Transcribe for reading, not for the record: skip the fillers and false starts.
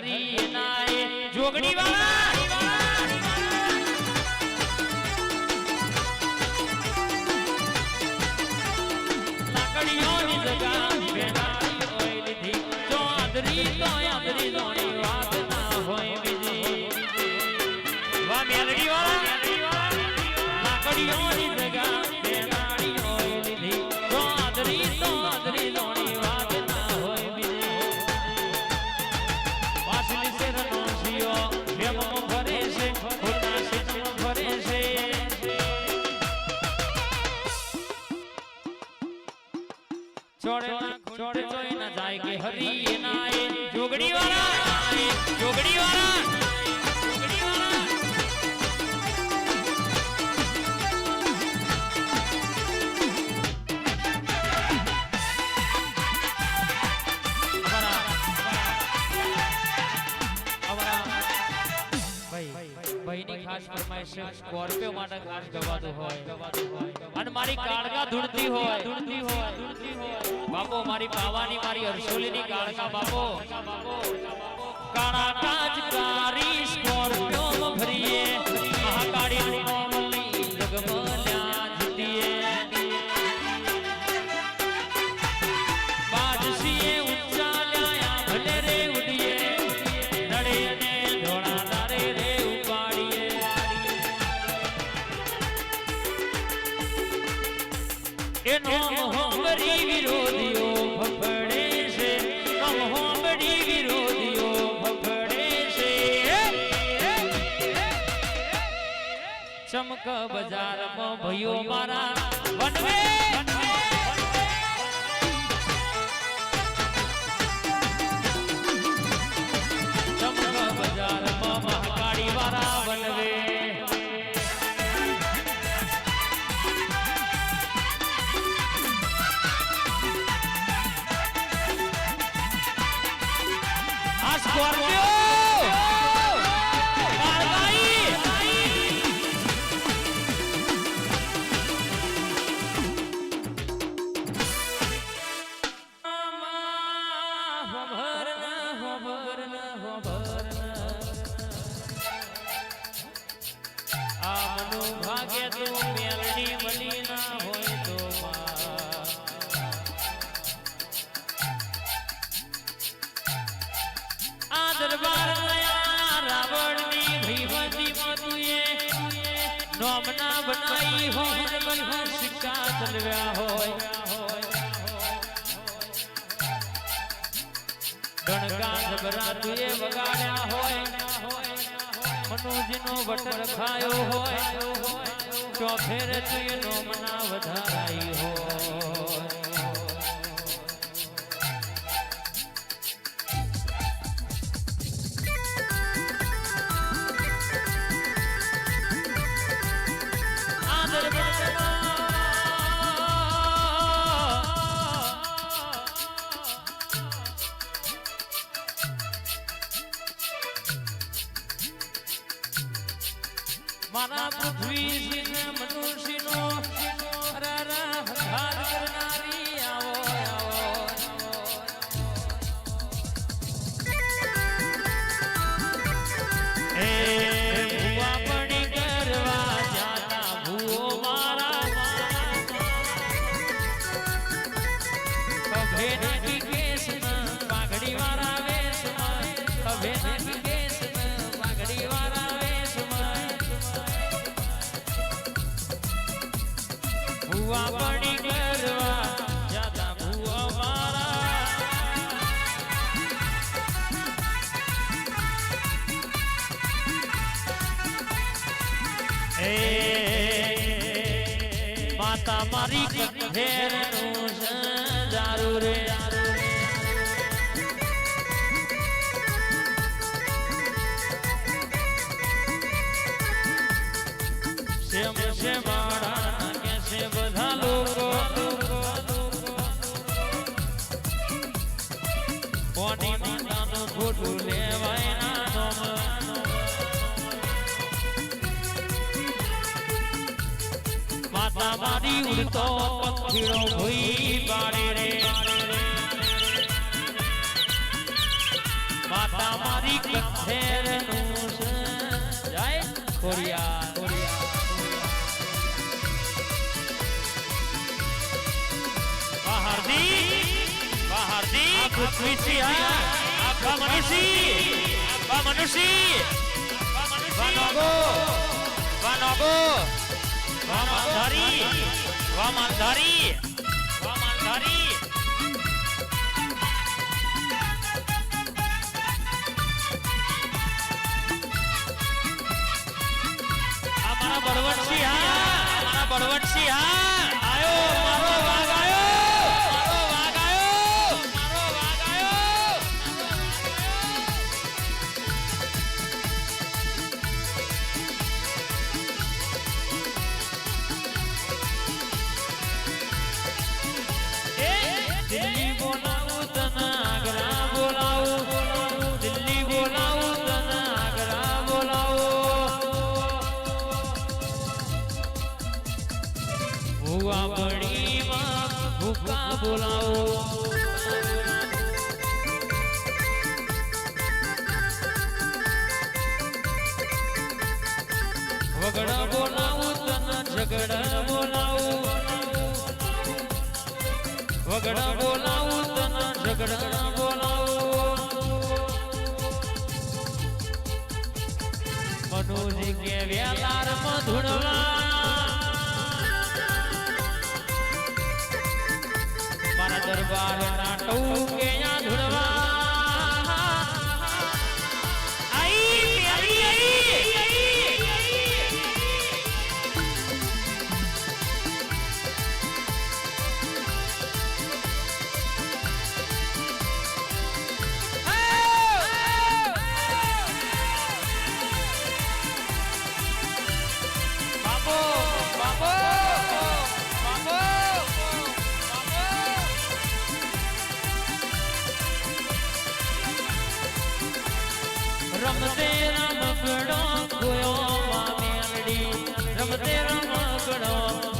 हरी नाए जोगड़ी वाला लाकड़ियों की जगह बेनारी होई लीधी जो आदरी दोनी बात ना होई बीजी वाह मेलडी वाला लाकड़ियों की जगह बेनारी होई लीधी जो आदरी दोनी बात ना होई बीजी वासली से रनोसियो प्रेमो भरे से होता से भरे से छोड़े चोई न जाए के हरी नाए जोगड़ी वाला जोगड़ी वाला जोगड़ी वाला ભાઈની ખાસ ફરમાઈશ સ્કોર્પિયો માટે ખાસ ગવાતું હોય અને મારી કાળકા ધૂળતી હોય બાપો મારી પાવાની મારી હર્ષોલીની કાળકા બાપો કાળા કાજકારી સ્કોર્પિયો ભરીએ મહાકાળી કોમલી જગમલ્યા જીતીએ બાજસીએ ઊંચા લ્યા ભલે રે ઉડીએ નડે ને ધોળા તારે રે હોમરી વિરોધીઓ ફફડે છે હોમરી વિરોધીઓ ફફડે છે ચમક બજારમાં ભયો મારા વનવે ચમક બજારમાં મહાકાળી વાળા વનવે Scorpio ભાગ્ય તું મેલડી બની ના હોય તો दरबार रावण भीमती मातुए नोमना बनाई हो सिक्का चलव्या हो गणका जबरा तुए वगाड्या होय मनुजनो वट रखायो होय चौफेर तुए नोमना વધારાઈ हो माना पृथ्वी सिंह मनुष्य नो हर करनारी आवो ए भुआ पड़ी करवा जाता भूओ मारा कभे नकी केस में पागड़ी वाला वेश में कभे नकी केस में पागड़ी वाला वेश में भुआ पड़ी करवा जाता भूओ मारा ए माता मारी घेर नु जारू रे सेम से मारा कैसे बधा लोगो कोनी माता नो फोटो लेवाय ना नोम माता मारी उड़तो पक्षीड़ो भई बाड़े रे માતા મારી કંઠેરનું છે જય ખોડિયાર બહારથી આ પૃથ્વીથી આ મનુષ્ય વામાનધારી અમારા બળવંતસિંહ આયો મારો વાઘ આયો દિલ્હી બોલાવું તને આગ્રા બોલાવું દિલ્હી બોલાવું તને આગ્રા બોલાવું ભૂવા બળીમાં ભૂકા બોલાવું વગડા બોલાવું તને ઝગડા બોલાવું વગડા બોલાવું તને ઝગડા બોલાવું મનુજી કે વેલાર મધુડવા મારા દરબાર ના ટોકે યા ધુડવા રમતે રમકડો ગોયો માં મેલડી રમતે રમકડો